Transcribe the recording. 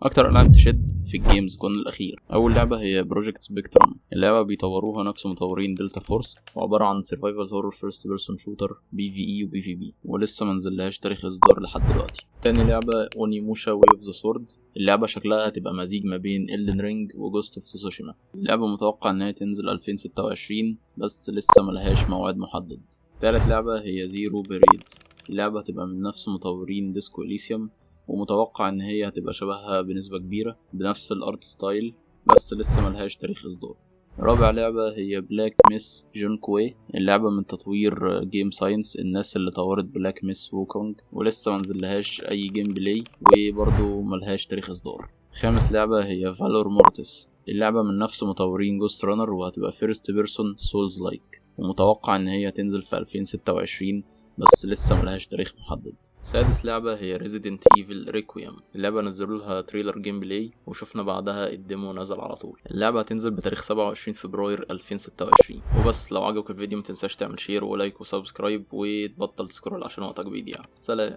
اكتر العاب تشد في الجيمز كون الاخير. اول لعبه هي بروجكت سبيكترم. اللعبه بيطوروها نفس مطورين دلتا فورس، وعباره عن سرفايفل هورر فيرست بيرسون شوتر بي في اي وبي في بي، ولسه منزلهاش تاريخ اصدار لحد دلوقتي. تاني لعبه اونيموشا واي اوف ذا سورد. اللعبه شكلها هتبقى مزيج ما بين إلدن رينج وجوست اوف تسوشيما. اللعبه متوقع انها تنزل 2026 بس لسه ملهاش موعد محدد. تالت لعبه هي زيرو بيريدز. اللعبه هتبقى من نفس مطورين ديسكو إليسيوم، ومتوقع ان هي هتبقى شبهها بنسبة كبيرة بنفس الارت ستايل، بس لسه ملهاش تاريخ اصدار. رابع لعبة هي بلاك ميس جون كوي. اللعبة من تطوير جيم ساينس، الناس اللي طورت بلاك ميس ووكونج، ولسه منزلهاش اي جيم بلاي وبرضه ملهاش تاريخ اصدار. خامس لعبة هي فالور مورتس. اللعبة من نفس مطورين جوست رانر، وهتبقى فيرست بيرسون سولز لايك، ومتوقع ان هي تنزل في 2026 بس لسه ملهاش تاريخ محدد. سادس لعبة هي Resident Evil Requiem. اللعبة نزلوا لها تريلر جيم بلاي، وشفنا بعدها الديمو نزل على طول. اللعبة هتنزل بتاريخ 27 فبراير 2026. وبس، لو عجبك الفيديو متنساش تعمل شير ولايك وسبسكرايب، وتبطل تسكرول عشان وقتك بيضيع. سلام.